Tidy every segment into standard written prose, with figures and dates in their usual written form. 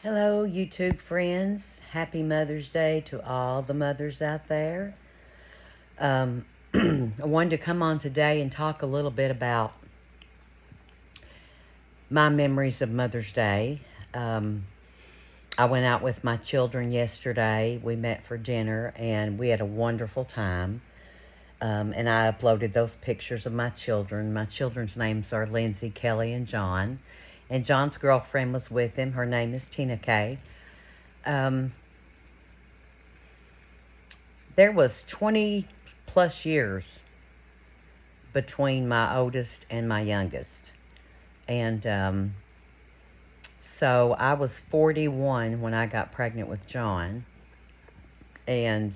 Hello, YouTube friends. Happy Mother's Day to all the mothers out there. I wanted to come on today and talk a little bit about my memories of Mother's Day. I went out with my children yesterday. We met for dinner and we had a wonderful time. And I uploaded those pictures of my children. My children's names are Lindsay, Kelly, and John. And John's girlfriend was with him. Her name is Tina Kay. There was 20 plus years between my oldest and my youngest. And so I was 41 when I got pregnant with John. And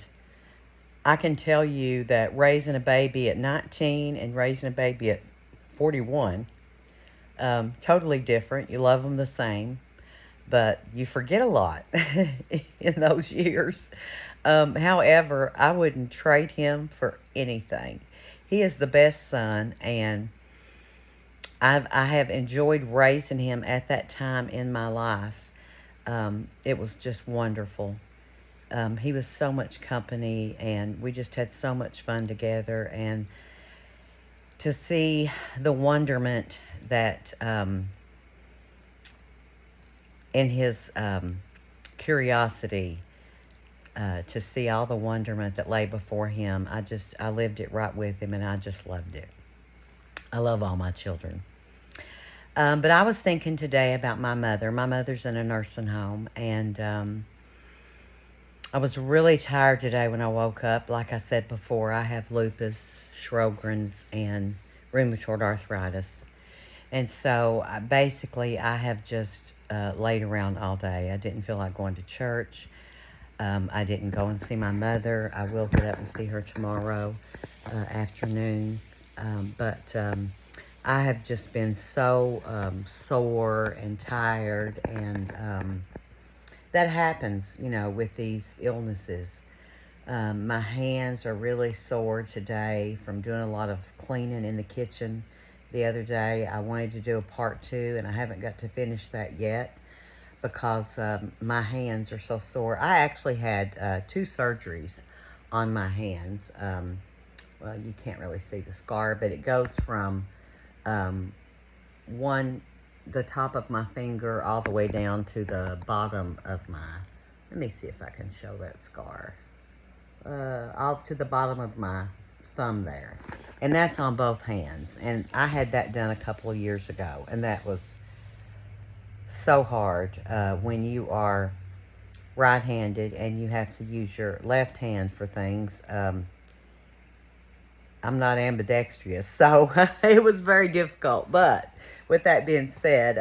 I can tell you that raising a baby at 19 and raising a baby at 41, totally different. You love them the same, but you forget a lot in those years. However, I wouldn't trade him for anything. He is the best son, and I have enjoyed raising him at that time in my life. It was just wonderful. He was so much company, and we just had so much fun together. And to see the wonderment that in his curiosity, to see all the wonderment that lay before him, I lived it right with him, and I just loved it. I love all my children. But I was thinking today about my mother. My mother's in a nursing home, and I was really tired today when I woke up. Like I said before, I have lupus, Sjogren's, and rheumatoid arthritis. And so basically I have just laid around all day. I didn't feel like going to church. I didn't go and see my mother. I will get up and see her tomorrow afternoon. But I have just been so sore and tired, and that happens, with these illnesses. My hands are really sore today from doing a lot of cleaning in the kitchen the other day. I wanted to do a part 2, and I haven't got to finish that yet because my hands are so sore. I actually had 2 surgeries on my hands. Well, you can't really see the scar, but it goes from the top of my finger all the way down to the bottom of let me see if I can show that scar. All to the bottom of my thumb there. And that's on both hands. And I had that done a couple of years ago, and that was so hard when you are right-handed and you have to use your left hand for things. I'm not ambidextrous, so it was very difficult. But with that being said,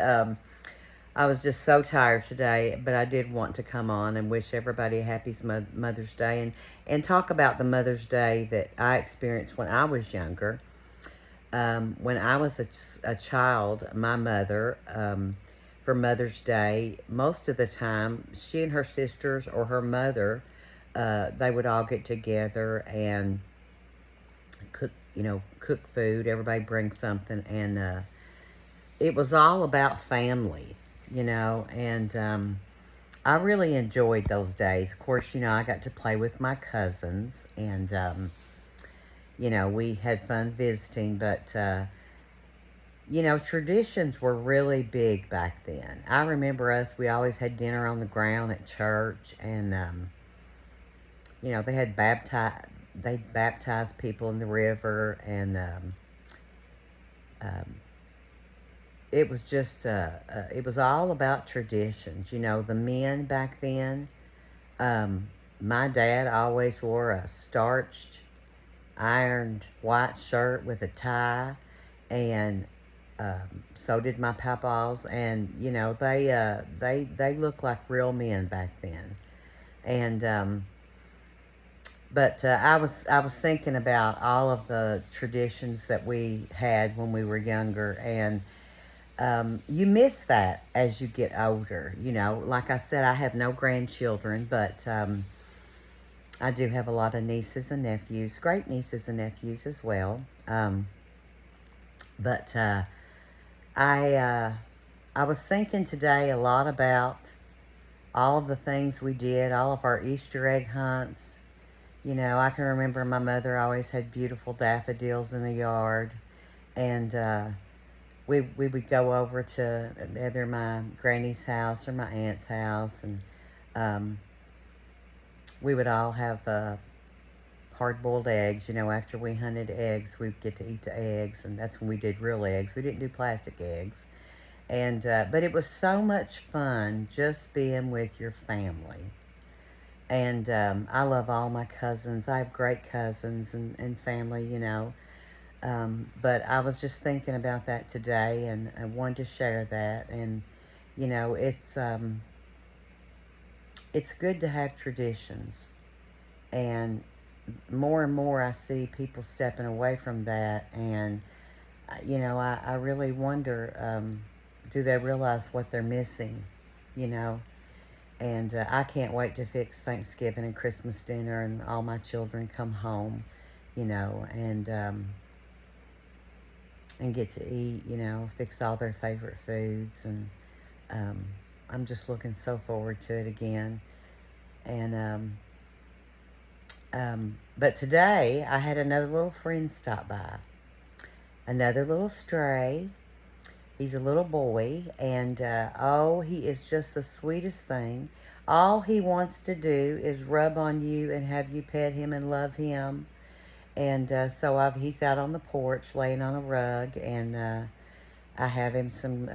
I was just so tired today, but I did want to come on and wish everybody a happy Mother's Day and talk about the Mother's Day that I experienced when I was younger. When I was a child, my mother, for Mother's Day, most of the time, she and her sisters or her mother, they would all get together and cook food. Everybody bring something, and it was all about family, and I really enjoyed those days. Of course, I got to play with my cousins, and we had fun visiting, but traditions were really big back then. I remember we always had dinner on the ground at church, and they baptized people in the river, and it was just, it was all about traditions. The men back then, my dad always wore a starched, ironed white shirt with a tie, and so did my papas, and, they looked like real men back then. And, but I was thinking about all of the traditions that we had when we were younger, and you miss that as you get older. Like I said, I have no grandchildren, but I do have a lot of nieces and nephews, great nieces and nephews as well. But I was thinking today a lot about all of the things we did, all of our Easter egg hunts. You know, I can remember my mother always had beautiful daffodils in the yard. And we would go over to either my granny's house or my aunt's house. And we would all have hard-boiled eggs. You know, after we hunted eggs, we'd get to eat the eggs. And that's when we did real eggs. We didn't do plastic eggs. And but it was so much fun just being with your family. And I love all my cousins. I have great cousins and family, you know. But I was just thinking about that today, and I wanted to share that. And, you know, it's good to have traditions. And more I see people stepping away from that. And, you know, I really wonder, do they realize what they're missing, you know? And I can't wait to fix Thanksgiving and Christmas dinner and all my children come home, you know, and get to eat, you know, fix all their favorite foods. And I'm just looking so forward to it again. And but today I had another little friend stop by. Another little stray. He's a little boy, and oh, he is just the sweetest thing. All he wants to do is rub on you and have you pet him and love him. And so he's out on the porch laying on a rug, and I have him some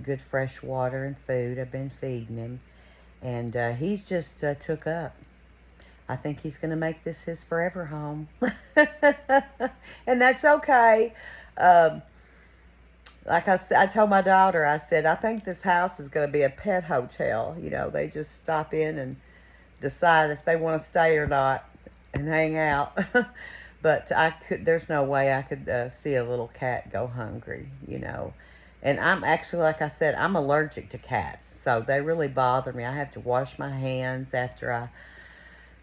good fresh water and food. I've been feeding him, and he's just took up. I think he's going to make this his forever home. And that's okay. Like I told my daughter, I said, I think this house is going to be a pet hotel. You know, they just stop in and decide if they want to stay or not and hang out. But there's no way I could see a little cat go hungry, you know. And I'm actually, like I said, I'm allergic to cats. So they really bother me. I have to wash my hands after I,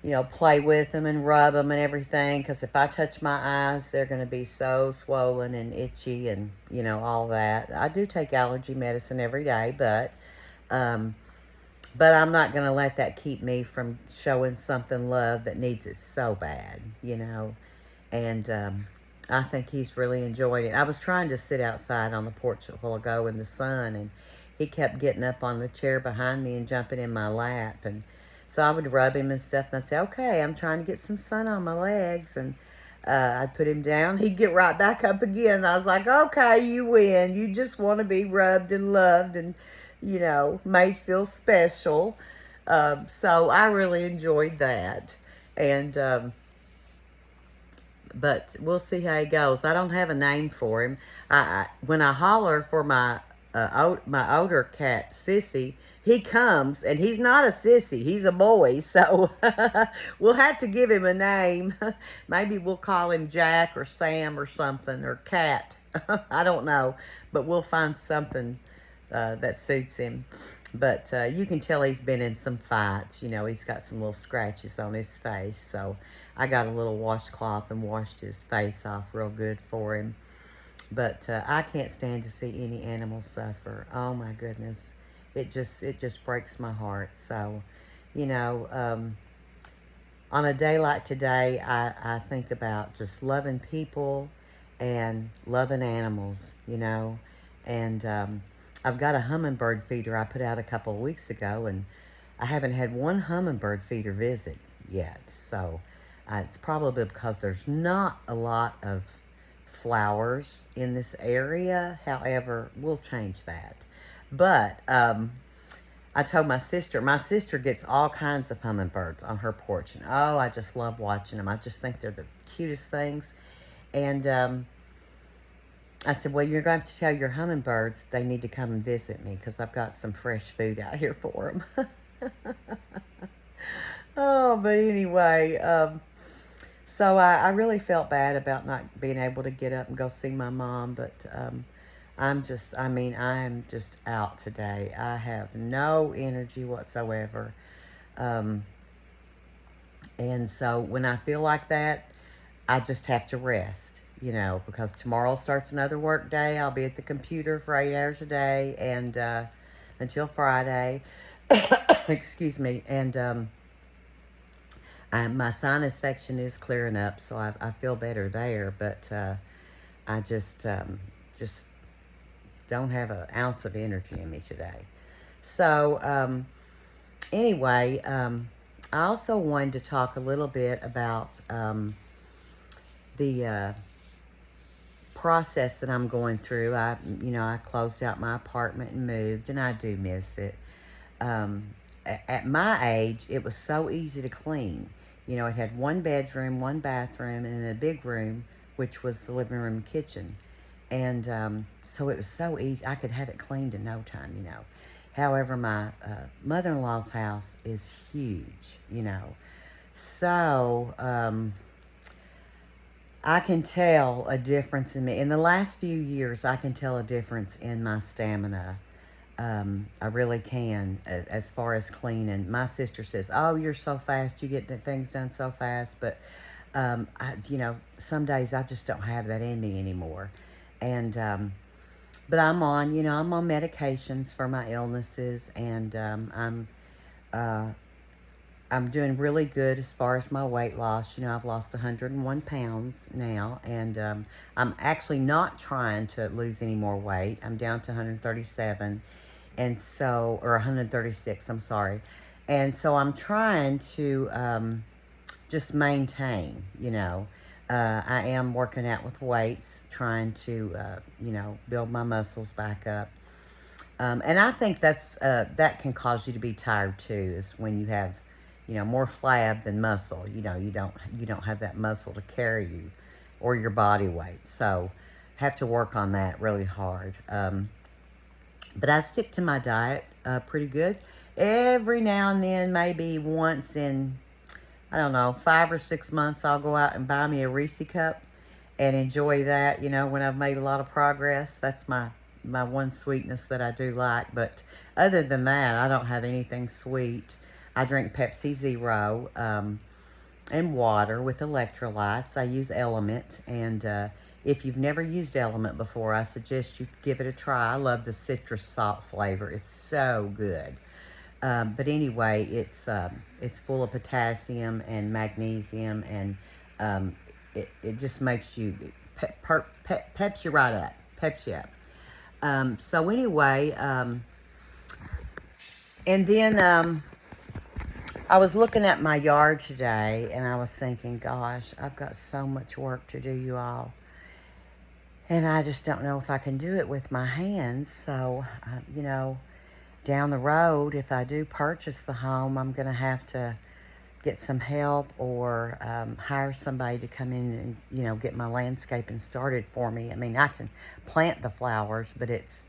you know, play with them and rub them and everything, because if I touch my eyes, they're going to be so swollen and itchy and, you know, all that. I do take allergy medicine every day, but I'm not going to let that keep me from showing something love that needs it so bad, you know. And I think he's really enjoyed it. I was trying to sit outside on the porch a while ago in the sun, and he kept getting up on the chair behind me and jumping in my lap. And so I would rub him and stuff, and I'd say, okay, I'm trying to get some sun on my legs. And I'd put him down. He'd get right back up again. I was like, okay, you win. You just want to be rubbed and loved and, you know, made feel special. So I really enjoyed that. And but we'll see how he goes. I don't have a name for him. When I holler for my older cat, Sissy, he comes, and he's not a sissy. He's a boy, so we'll have to give him a name. Maybe we'll call him Jack or Sam or something, or Cat. I don't know, but we'll find something that suits him. But you can tell he's been in some fights. You know, he's got some little scratches on his face, so I got a little washcloth and washed his face off real good for him. But I can't stand to see any animal suffer. Oh my goodness. It just breaks my heart. So, you know, on a day like today, I think about just loving people and loving animals, you know. And I've got a hummingbird feeder I put out a couple of weeks ago, and I haven't had one hummingbird feeder visit yet. So it's probably because there's not a lot of flowers in this area. However, we'll change that. But I told my sister gets all kinds of hummingbirds on her porch. And oh, I just love watching them. I just think they're the cutest things. And I said, well, you're going to have to tell your hummingbirds they need to come and visit me, because I've got some fresh food out here for them. Oh, but anyway, so I really felt bad about not being able to get up and go see my mom. But I am just out today. I have no energy whatsoever. And so when I feel like that, I just have to rest, you know, because tomorrow starts another work day. I'll be at the computer for 8 hours a day and until Friday. Excuse me. And my sinus infection is clearing up, so I feel better there. But I just don't have an ounce of energy in me today. So anyway, I also wanted to talk a little bit about the process that I'm going through. I closed out my apartment and moved, and I do miss it. At my age, it was so easy to clean. It had one bedroom, one bathroom, and a big room, which was the living room and kitchen. And so it was so easy. I could have it cleaned in no time. However, my mother-in-law's house is huge. So I can tell a difference in me. In the last few years, I can tell a difference in my stamina. I really can, as far as cleaning. My sister says, "Oh, you're so fast. You get the things done so fast." But, some days I just don't have that in me anymore. And, but I'm on medications for my illnesses, and I'm doing really good as far as my weight loss. I've lost 101 pounds now, and I'm actually not trying to lose any more weight. I'm down to 137, and so, or 136, I'm sorry. And so I'm trying to just maintain, I am working out with weights, trying to, build my muscles back up. And I think that can cause you to be tired too, is when you have, more flab than muscle. You don't have that muscle to carry you or your body weight. So have to work on that really hard. But I stick to my diet pretty good. Every now and then, maybe once in, I don't know, 5 or 6 months, I'll go out and buy me a Reese cup and enjoy that, when I've made a lot of progress. That's my one sweetness that I do like. But other than that, I don't have anything sweet. I drink Pepsi Zero and water with electrolytes. I use Element, and if you've never used Element before, I suggest you give it a try. I love the citrus salt flavor. It's so good. But anyway, it's full of potassium and magnesium, and it just makes you, peps you right up. Peps you up. So anyway, and then I was looking at my yard today, and I was thinking, gosh, I've got so much work to do, you all. And I just don't know if I can do it with my hands. So, down the road, if I do purchase the home, I'm going to have to get some help, or hire somebody to come in and, get my landscaping started for me. I mean, I can plant the flowers, but it's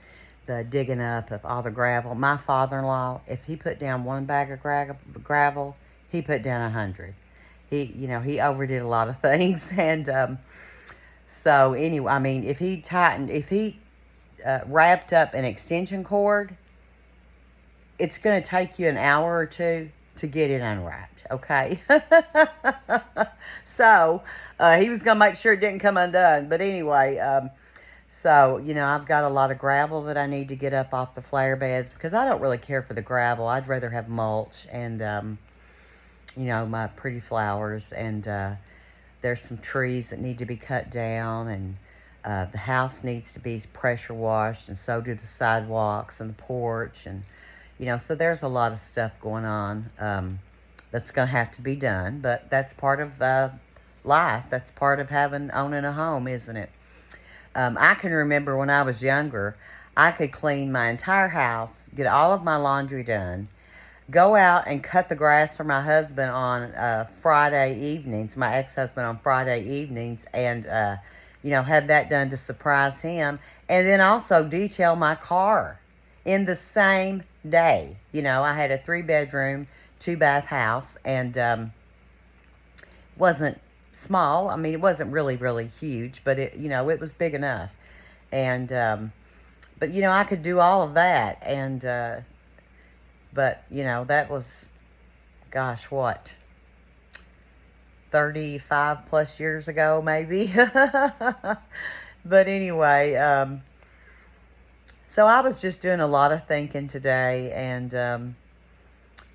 the digging up of all the gravel. My father-in-law, if he put down one bag of gravel, he put down 100. He overdid a lot of things. And so anyway, I mean, if he wrapped up an extension cord, it's going to take you an hour or two to get it unwrapped, okay? So he was going to make sure it didn't come undone. But anyway, so, I've got a lot of gravel that I need to get up off the flower beds, because I don't really care for the gravel. I'd rather have mulch and, my pretty flowers. And there's some trees that need to be cut down, and the house needs to be pressure washed, and so do the sidewalks and the porch. And, so there's a lot of stuff going on that's going to have to be done. But that's part of life. That's part of owning a home, isn't it? I can remember when I was younger, I could clean my entire house, get all of my laundry done, go out and cut the grass for my husband on Friday evenings, my ex-husband on Friday evenings, and, have that done to surprise him, and then also detail my car in the same day. I had a 3-bedroom, 2-bath house, and wasn't small. I mean, it wasn't really, really huge, but it was big enough. And, but, I could do all of that. And, but, that was, gosh, what, 35 plus years ago, maybe. But anyway, so I was just doing a lot of thinking today, and,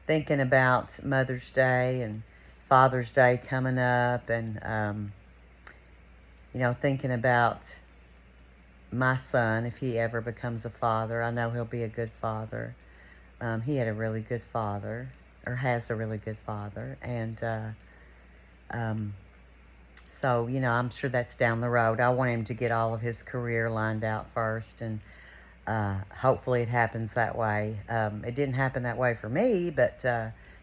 thinking about Mother's Day and Father's Day coming up, and thinking about my son, if he ever becomes a father. I know he'll be a good father. He had a really good father, or has a really good father, and so, I'm sure that's down the road. I want him to get all of his career lined out first, and hopefully it happens that way. It didn't happen that way for me, but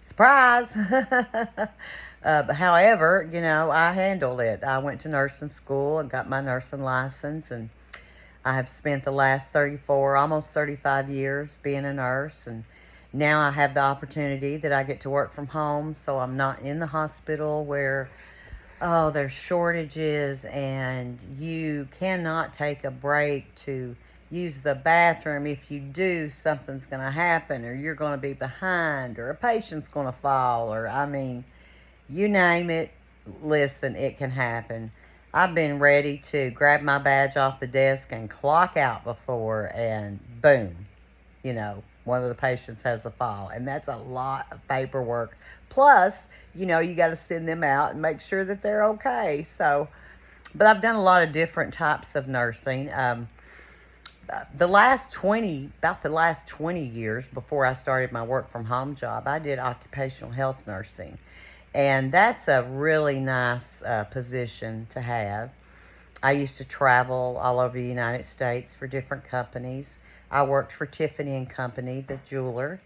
surprise! However, I handled it. I went to nursing school and got my nursing license, and I have spent the last 34, almost 35 years being a nurse, and now I have the opportunity that I get to work from home, so I'm not in the hospital where, oh, there's shortages and you cannot take a break to use the bathroom. If you do, something's going to happen, or you're going to be behind, or a patient's going to fall, or, you name it, listen, it can happen. I've been ready to grab my badge off the desk and clock out before, and boom, one of the patients has a fall. And that's a lot of paperwork. Plus, you got to send them out and make sure that they're okay. So, but I've done a lot of different types of nursing. The last 20 years before I started my work from home job, I did occupational health nursing. And that's a really nice position to have. I used to travel all over the United States for different companies. I worked for Tiffany & Company, the jeweler,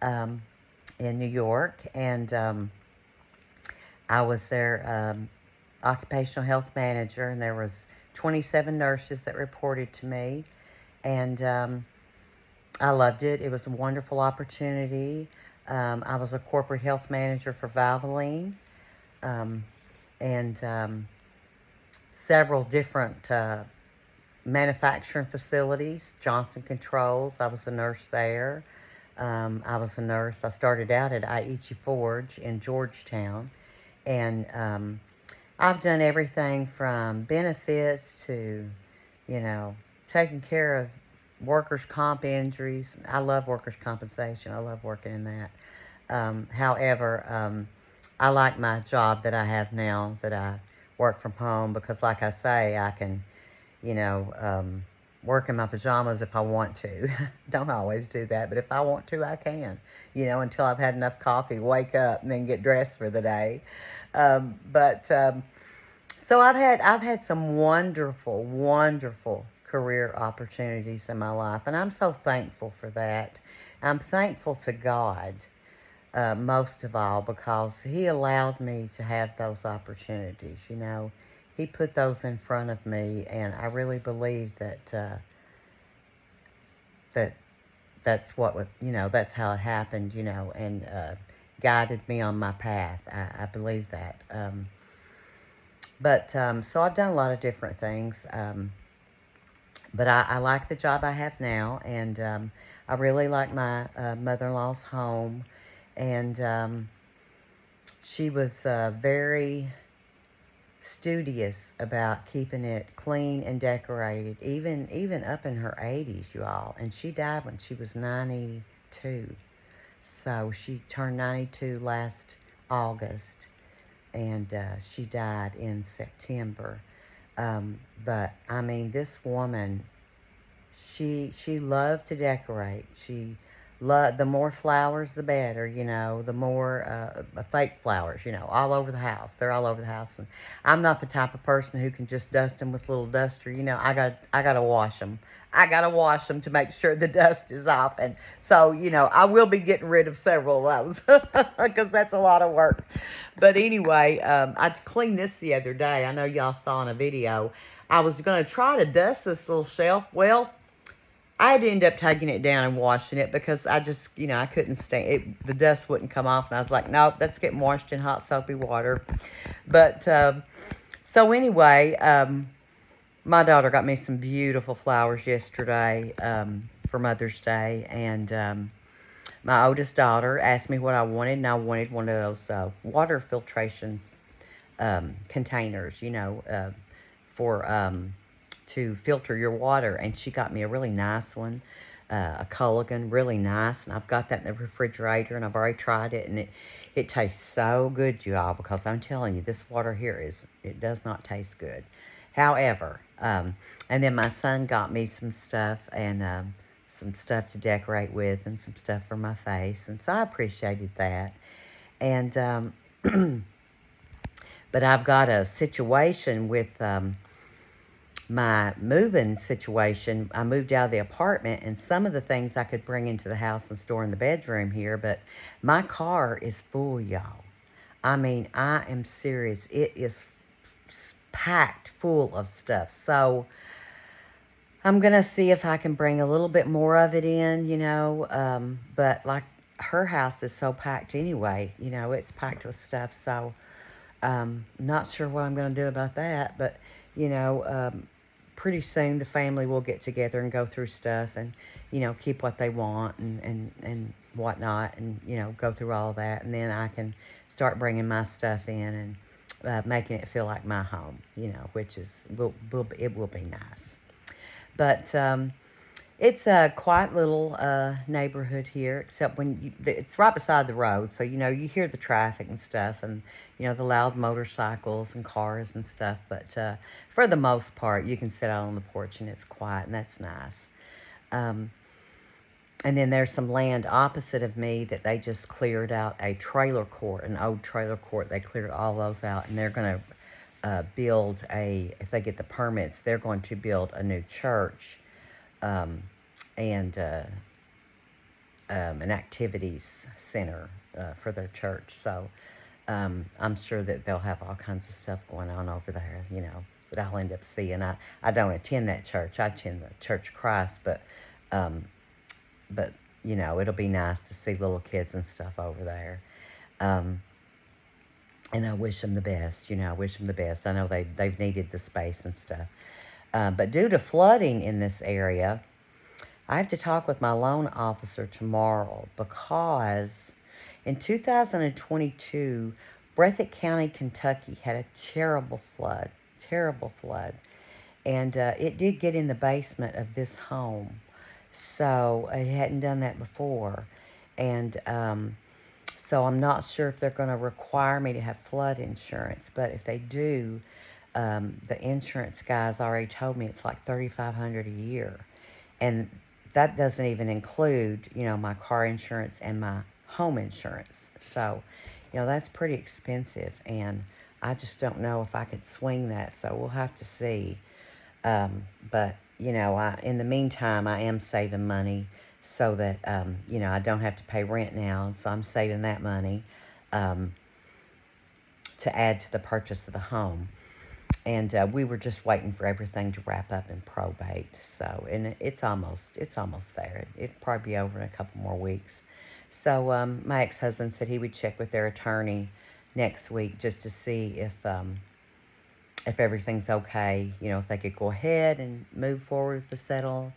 in New York. And I was their occupational health manager, and there was 27 nurses that reported to me. And I loved it. It was a wonderful opportunity. I was a corporate health manager for Valvoline, and several different manufacturing facilities. Johnson Controls, I was a nurse there. I started out at Aichi Forge in Georgetown, and I've done everything from benefits to, taking care of workers' comp injuries. I love workers' compensation. I love working in that. However, I like my job that I have now, that I work from home, because like I say, I can, work in my pajamas if I want to. Don't always do that, but if I want to, I can, until I've had enough coffee, wake up, and then get dressed for the day. So I've had some wonderful, wonderful career opportunities in my life, and I'm so thankful for that. I'm thankful to God, most of all, because He allowed me to have those opportunities. He put those in front of me, and I really believe that that's what was, that's how it happened, and guided me on my path. I believe that. So I've done a lot of different things. But I like the job I have now, and I really like my mother-in-law's home, and she was very studious about keeping it clean and decorated, even up in her 80s, you all. And she died when she was 92, so she turned 92 last August, and she died in September. But this woman, she loved to decorate. She loved, the more flowers, the better, the more fake flowers, all over the house. They're all over the house. And I'm not the type of person who can just dust them with a little duster. I gotta wash them. I gotta wash them to make sure the dust is off. And so, I will be getting rid of several of those because that's a lot of work. But anyway, I cleaned this the other day. I know y'all saw in a video. I was going to try to dust this little shelf. Well, I had to end up taking it down and washing it because I just, I couldn't stand it. The dust wouldn't come off. And I was like, nope, that's getting washed in hot soapy water. But, so anyway, my daughter got me some beautiful flowers yesterday for Mother's Day. And my oldest daughter asked me what I wanted, and I wanted one of those water filtration containers, for to filter your water. And she got me a really nice one. a Culligan, really nice. And I've got that in the refrigerator, and I've already tried it, and it tastes so good, y'all, because I'm telling you, this water here it does not taste good. However, and then my son got me some stuff, and some stuff to decorate with, and some stuff for my face, and so I appreciated that. And but I've got a situation with my moving situation. I moved out of the apartment, and some of the things I could bring into the house and store in the bedroom here, but my car is full, y'all. I mean, I am serious. It is packed full of stuff. So I'm going to see if I can bring a little bit more of it in, but like her house is so packed anyway, it's packed with stuff. So not sure what I'm going to do about that, but, pretty soon the family will get together and go through stuff and, keep what they want and whatnot and, go through all of that. And then I can start bringing my stuff in and making it feel like my home, which is, it will be nice. But it's a quiet little neighborhood here, except when it's right beside the road. So, you hear the traffic and stuff and, the loud motorcycles and cars and stuff. But for the most part, you can sit out on the porch and it's quiet, and that's nice. And then there's some land opposite of me that they just cleared out a trailer court, an old trailer court. They cleared all those out, and they're going to build if they get the permits, they're going to build a new church and an activities center for their church. So I'm sure that they'll have all kinds of stuff going on over there, that I'll end up seeing. I don't attend that church. I attend the Church of Christ, but it'll be nice to see little kids and stuff over there. And I wish them the best, I wish them the best. I know they've needed the space and stuff. But due to flooding in this area, I have to talk with my loan officer tomorrow because in 2022, Breathitt County, Kentucky had a terrible flood. And it did get in the basement of this home. So it hadn't done that before. And so I'm not sure if they're going to require me to have flood insurance. But if they do, the insurance guys already told me it's like $3,500 a year. And that doesn't even include, my car insurance and my home insurance. So, that's pretty expensive. And I just don't know if I could swing that. So we'll have to see. But, in the meantime, I am saving money so that, I don't have to pay rent now. So I'm saving that money to add to the purchase of the home. And we were just waiting for everything to wrap up in probate. So, and it's almost there. It'll probably be over in a couple more weeks. So my ex-husband said he would check with their attorney next week just to see if everything's okay. If they could go ahead and move forward to sell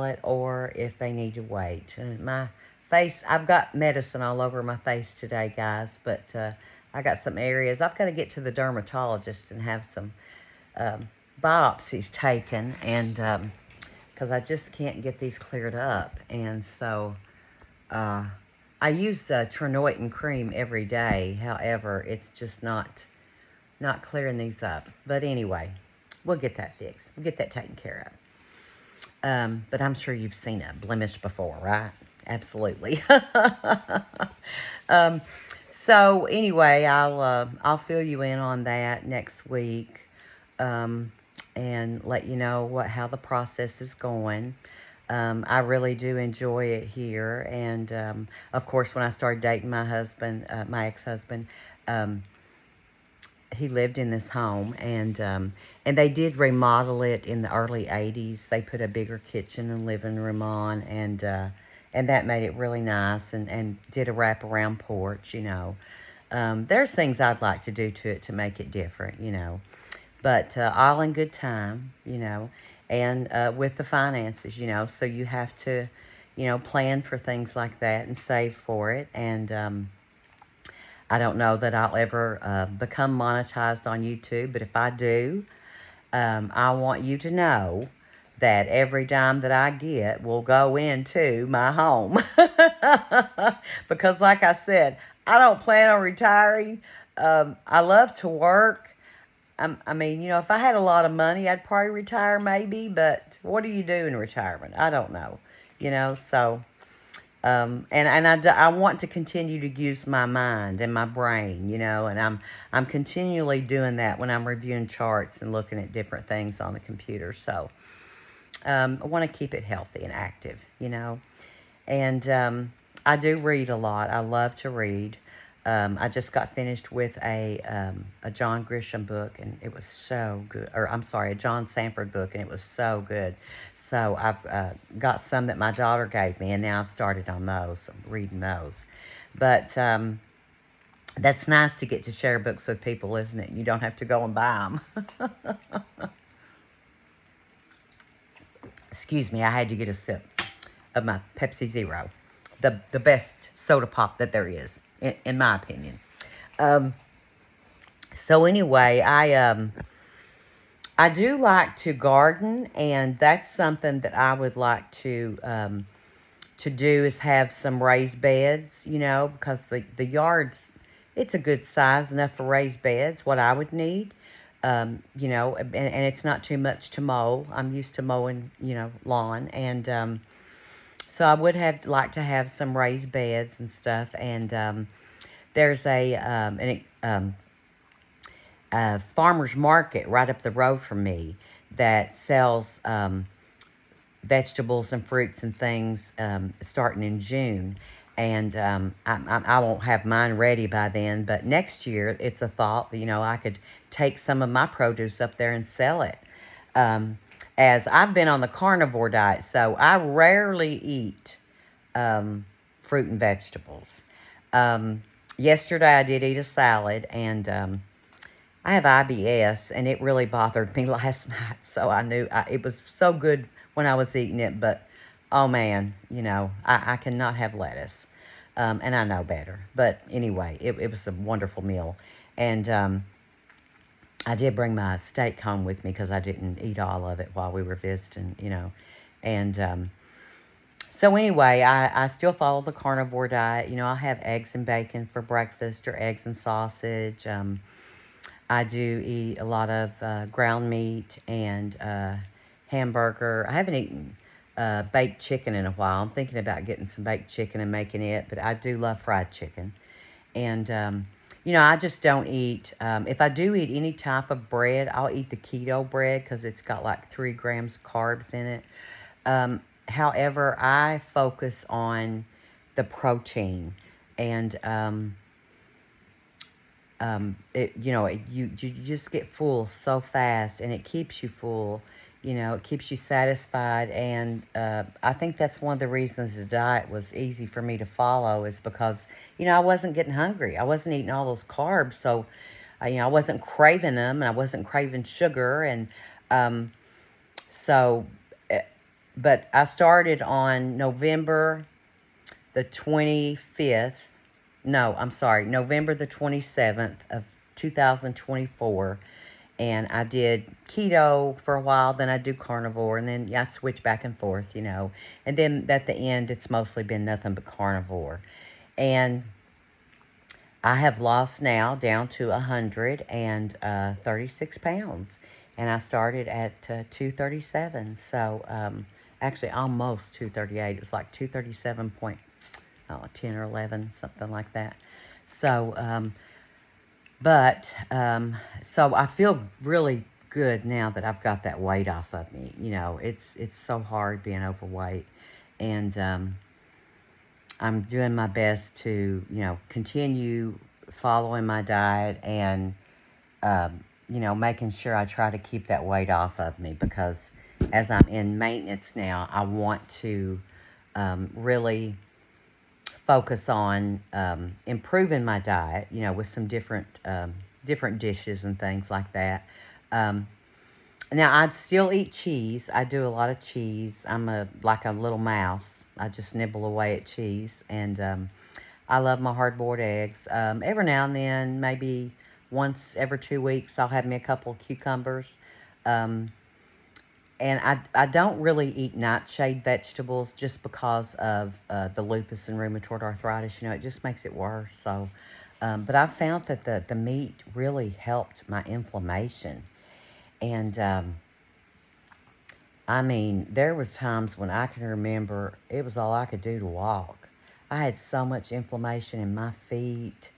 it, or if they need to wait. And my face, I've got medicine all over my face today, guys, but I got some areas. I've got to get to the dermatologist and have some biopsies taken, and because I just can't get these cleared up. And so I use Trinnoitin cream every day. However, it's just not clearing these up. But anyway, we'll get that fixed. We'll get that taken care of. But I'm sure you've seen a blemish before, right? Absolutely. So anyway, I'll fill you in on that next week, and let you know how the process is going. I really do enjoy it here, and of course, when I started dating my husband, my ex-husband, he lived in this home, and they did remodel it in the early '80s. They put a bigger kitchen and living room on, and that made it really nice, and did a wraparound porch, There's things I'd like to do to it to make it different, But all in good time, and with the finances, So you have to, plan for things like that and save for it. And I don't know that I'll ever become monetized on YouTube, but if I do, I want you to know that every dime that I get will go into my home. Because, like I said, I don't plan on retiring. I love to work. I mean, if I had a lot of money, I'd probably retire maybe, but what do you do in retirement? I don't know, so. And I want to continue to use my mind and my brain, and I'm continually doing that when I'm reviewing charts and looking at different things on the computer. So I want to keep it healthy and active, And I do read a lot. I love to read. I just got finished with a John Grisham book, and it was so good. Or I'm sorry, a John Sanford book, and it was so good. So I've got some that my daughter gave me, and now I've started on those, reading those. But that's nice to get to share books with people, isn't it? You don't have to go and buy them. Excuse me, I had to get a sip of my Pepsi Zero, the best soda pop that there is, in my opinion. So anyway, I do like to garden, and that's something that I would like to do, is have some raised beds, because the yard's, it's a good size, enough for raised beds, what I would need, and it's not too much to mow. I'm used to mowing, lawn, and so I would like to have some raised beds and stuff, and there's a farmer's market right up the road from me that sells vegetables and fruits and things starting in June. And I won't have mine ready by then, but next year it's a thought that, I could take some of my produce up there and sell it. As I've been on the carnivore diet, so I rarely eat fruit and vegetables. Yesterday I did eat a salad, and I have IBS, and it really bothered me last night, so I knew it was so good when I was eating it, but, oh man, I cannot have lettuce, and I know better. But anyway, it was a wonderful meal, and I did bring my steak home with me because I didn't eat all of it while we were visiting, and so anyway, I still follow the carnivore diet. I'll have eggs and bacon for breakfast, or eggs and sausage. I do eat a lot of ground meat and hamburger. I haven't eaten baked chicken in a while. I'm thinking about getting some baked chicken and making it, but I do love fried chicken. And, I just don't eat, if I do eat any type of bread, I'll eat the keto bread because it's got like 3 grams of carbs in it. However, I focus on the protein, and you just get full so fast, and it keeps you full. It keeps you satisfied, and I think that's one of the reasons the diet was easy for me to follow, is because I wasn't getting hungry. I wasn't eating all those carbs, so I wasn't craving them, and I wasn't craving sugar, and so. But I started on November the 25th. No, I'm sorry, November the 27th of 2024. And I did keto for a while, then I do carnivore, and then I switch back and forth, And then at the end, it's mostly been nothing but carnivore. And I have lost now down to 136 pounds. And I started at 237. So, actually almost 238. It was like 237.10 or 11, something like that. So, so I feel really good now that I've got that weight off of me. It's so hard being overweight, and I'm doing my best to, continue following my diet, and making sure I try to keep that weight off of me, because as I'm in maintenance now, I want to really focus on improving my diet, with some different dishes and things like that. Now, I'd still eat cheese. I do a lot of cheese. I'm like a little mouse. I just nibble away at cheese, and I love my hard-boiled eggs. Every now and then, maybe once every 2 weeks, I'll have me a couple of cucumbers. And I don't really eat nightshade vegetables just because of the lupus and rheumatoid arthritis. You know, it just makes it worse. So, but I found that the meat really helped my inflammation. And I mean, there was times when I can remember it was all I could do to walk. I had so much inflammation in my feet.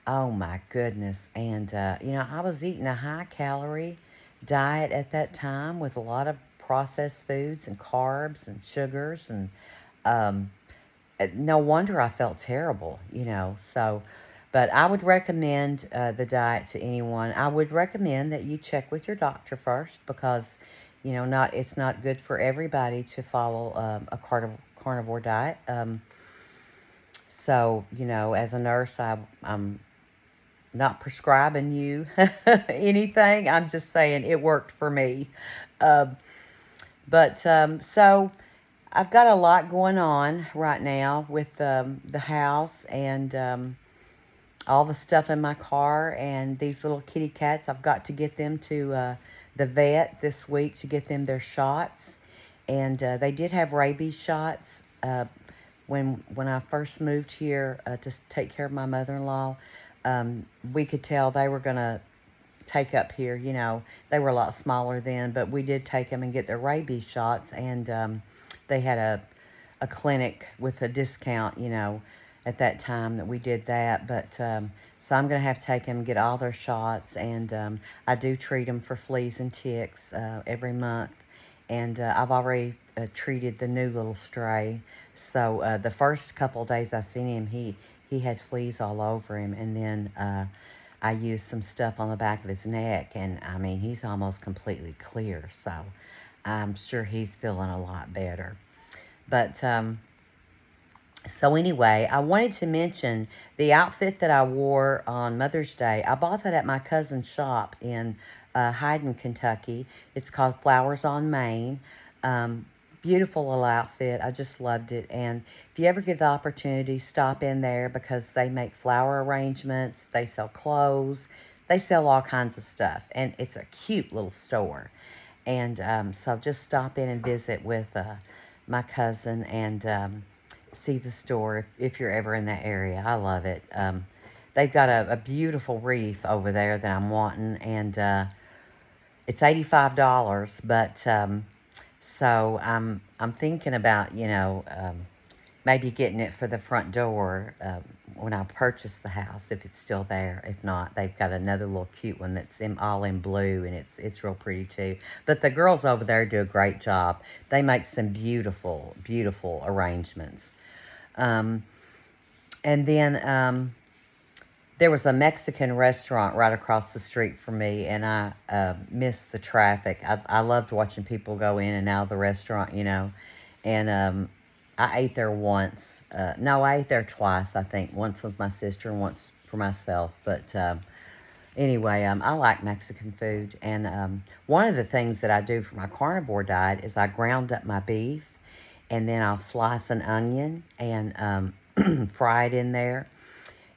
Oh my goodness. And, you know, I was eating a high calorie diet at that time with a lot of processed foods and carbs and sugars. And um, no wonder I felt terrible, you know. So, but I would recommend the diet to anyone. I would recommend that you check with your doctor first because, you know, not it's not good for everybody to follow a carnivore diet. So, you know, as a nurse, I'm not prescribing you anything. I'm just saying it worked for me. Um, so I've got a lot going on right now with the house and all the stuff in my car and these little kitty cats. I've got to get them to the vet this week to get them their shots. And they did have rabies shots when I first moved here to take care of my mother-in-law. We could tell they were going to take up here. You know, they were a lot smaller then, but we did take them and get their rabies shots, and they had a clinic with a discount, you know, at that time that we did that. But so I'm going to have to take them and get all their shots, and I do treat them for fleas and ticks every month. And I've already treated the new little stray. So the first couple of days I seen him, he had fleas all over him, and then I used some stuff on the back of his neck, and I mean, he's almost completely clear, so I'm sure he's feeling a lot better. But so anyway, I wanted to mention the outfit that I wore on Mother's Day. I bought that at my cousin's shop in Hyden, Kentucky. It's called Flowers on Main. Beautiful little outfit. I just loved it. And if you ever get the opportunity, stop in there because they make flower arrangements. They sell clothes. They sell all kinds of stuff. And it's a cute little store. And so just stop in and visit with my cousin and see the store if you're ever in that area. I love it. They've got a beautiful wreath over there that I'm wanting. And it's $85, but so I'm thinking about, you know, maybe getting it for the front door when I purchase the house, if it's still there. If not, they've got another little cute one that's all in blue, and it's real pretty too. But the girls over there do a great job. They make some beautiful, beautiful arrangements. And then there was a Mexican restaurant right across the street from me, and I missed the traffic. I loved watching people go in and out of the restaurant, you know. And I ate there once. No, I ate there twice, I think. Once with my sister and once for myself. But anyway, I like Mexican food. And one of the things that I do for my carnivore diet is I ground up my beef, and then I'll slice an onion and fry it in there.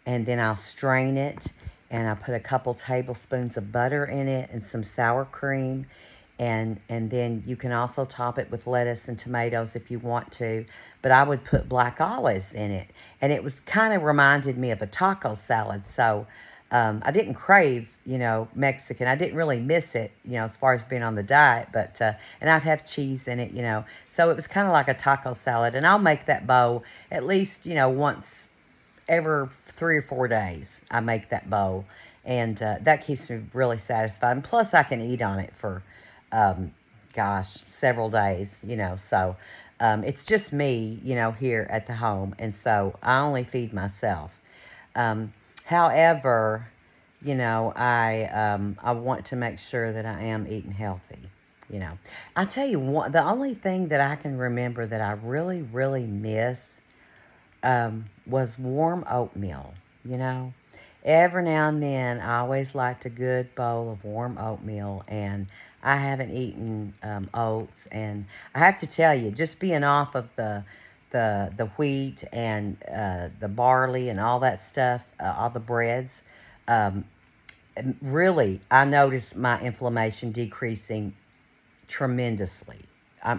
And then I'll strain it, and I'll put a couple tablespoons of butter in it and some sour cream. And then you can also top it with lettuce and tomatoes if you want to. But I would put black olives in it. And it was kind of reminded me of a taco salad. So I didn't crave, you know, Mexican. I didn't really miss it, you know, as far as being on the diet. But and I'd have cheese in it, you know. So it was kind of like a taco salad. And I'll make that bowl at least, you know, once every 3 or 4 days. I make that bowl. And that keeps me really satisfied. And plus I can eat on it for several days, you know. So it's just me, you know, here at the home, and so I only feed myself. However, you know, I want to make sure that I am eating healthy, you know. I tell you what, the only thing that I can remember that I really, really miss was warm oatmeal, you know. Every now and then, I always liked a good bowl of warm oatmeal, and I haven't eaten oats, and I have to tell you, just being off of the wheat and the barley and all that stuff, all the breads, really, I noticed my inflammation decreasing tremendously.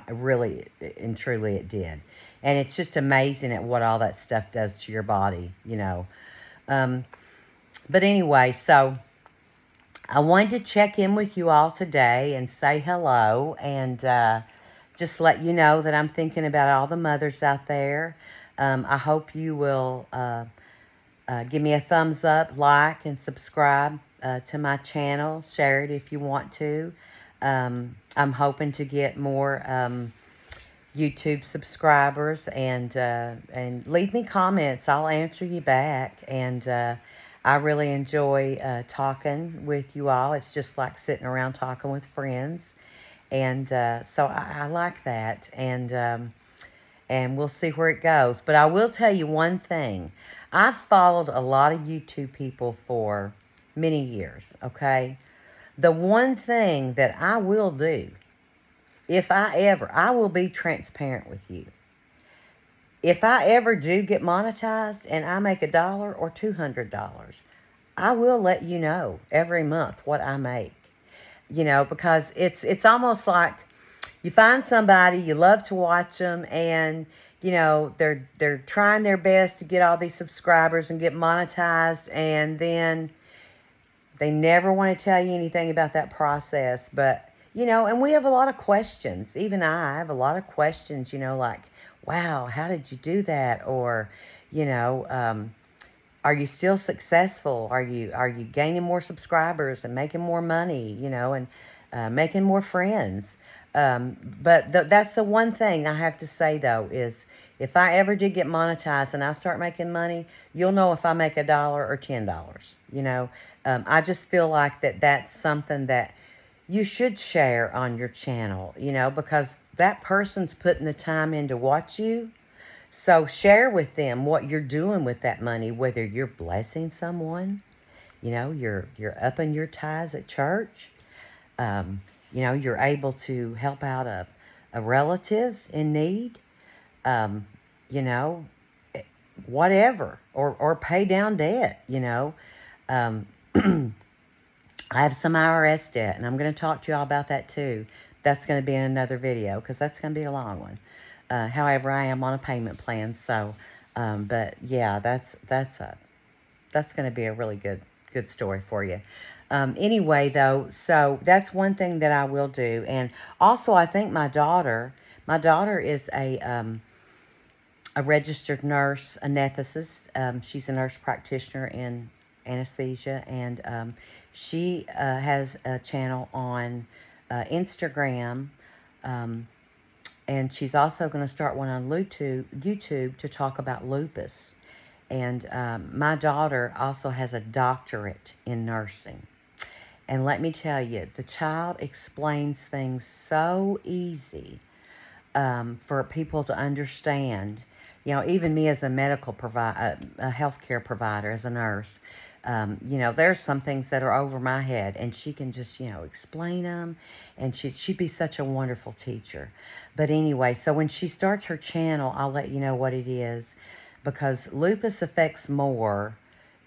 Really and truly it did. And it's just amazing at what all that stuff does to your body, you know. Um, but anyway, so I wanted to check in with you all today and say hello and just let you know that I'm thinking about all the mothers out there. I hope you will give me a thumbs up, like, and subscribe to my channel. Share it if you want to. I'm hoping to get more YouTube subscribers and leave me comments. I'll answer you back. And I really enjoy talking with you all. It's just like sitting around talking with friends. And so I like that. And we'll see where it goes. But I will tell you one thing. I've followed a lot of YouTube people for many years, okay? The one thing that I will do, if I will be transparent with you. If I ever do get monetized and I make $1 or $200, I will let you know every month what I make. You know, because it's almost like you find somebody, you love to watch them, and you know they're trying their best to get all these subscribers and get monetized, and then they never want to tell you anything about that process. But you know, and we have a lot of questions. Even I have a lot of questions. You know, like, wow, how did you do that? Or, you know, are you still successful? Are you gaining more subscribers and making more money? You know, and making more friends. But that's the one thing I have to say, though, is if I ever did get monetized and I start making money, you'll know if I make $1 or $10, you know. I just feel like that's something that you should share on your channel, you know, because that person's putting the time in to watch you. So share with them what you're doing with that money, whether you're blessing someone, you know, you're upping your tithes at church. You know, you're able to help out a relative in need, you know, whatever, or pay down debt, you know. I have some IRS debt, and I'm going to talk to you all about that too. That's going to be in another video, because that's going to be a long one. However, I am on a payment plan, so, but yeah, that's going to be a really good story for you. Anyway, though, so that's one thing that I will do. And also, I think my daughter is a registered nurse anesthetist. She's a nurse practitioner in anesthesia, and she has a channel on Instagram, and she's also going to start one on YouTube to talk about lupus. And my daughter also has a doctorate in nursing. And let me tell you, the child explains things so easy for people to understand. You know, even me as a a healthcare provider, as a nurse, you know, there's some things that are over my head, and she can just, you know, explain them, and she'd be such a wonderful teacher. But anyway, so when she starts her channel, I'll let you know what it is, because lupus affects more,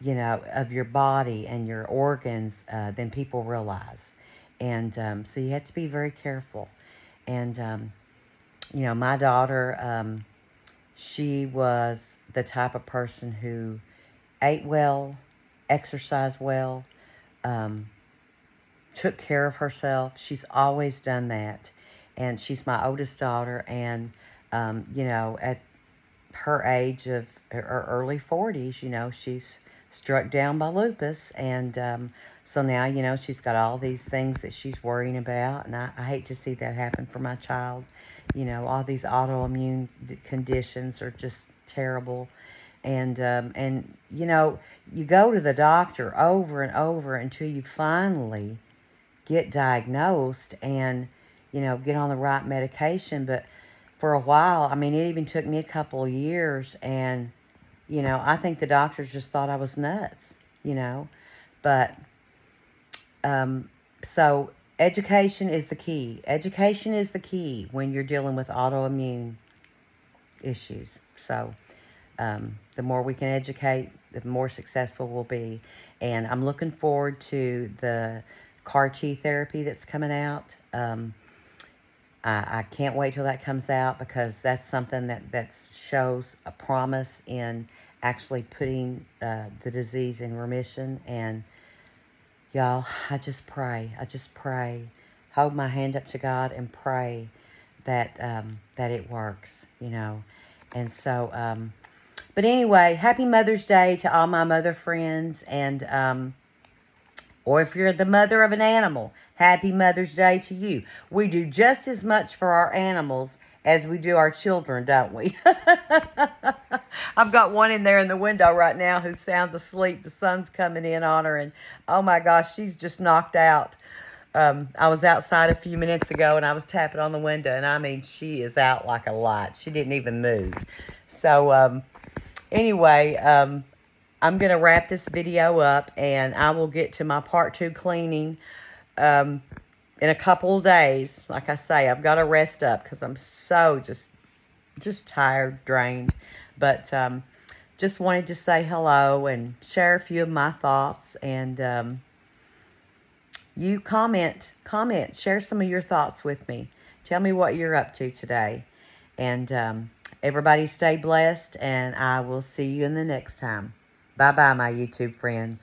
you know, of your body and your organs than people realize. And so you have to be very careful. And, you know, my daughter, she was the type of person who ate well, exercised well, took care of herself. She's always done that. And she's my oldest daughter. And, you know, at her age of her early 40s, you know, she's struck down by lupus, and so now, you know, she's got all these things that she's worrying about, and I hate to see that happen for my child. You know, all these autoimmune conditions are just terrible, and you know, you go to the doctor over and over until you finally get diagnosed and, you know, get on the right medication. But for a while, I mean, it even took me a couple of years, and you know, I think the doctors just thought I was nuts, you know. But, so education is the key. Education is the key when you're dealing with autoimmune issues. So, the more we can educate, the more successful we'll be. And I'm looking forward to the CAR T therapy that's coming out. I can't wait till that comes out, because that's something that shows a promise in actually putting the disease in remission. And y'all, I just pray, hold my hand up to God and pray that that it works, you know. And so, but anyway, happy Mother's Day to all my mother friends, and or if you're the mother of an animal, happy Mother's Day to you. We do just as much for our animals as we do our children, don't we? I've got one in there in the window right now who's sound asleep. The sun's coming in on her, and oh my gosh, she's just knocked out. I was outside a few minutes ago, and I was tapping on the window, and I mean, she is out like a light. She didn't even move. So, anyway, I'm going to wrap this video up, and I will get to my part 2 cleaning in a couple of days. Like I say, I've got to rest up because I'm so just tired, drained. But just wanted to say hello and share a few of my thoughts. And you comment, share some of your thoughts with me. Tell me what you're up to today. And everybody stay blessed, and I will see you in the next time. Bye-bye, my YouTube friends.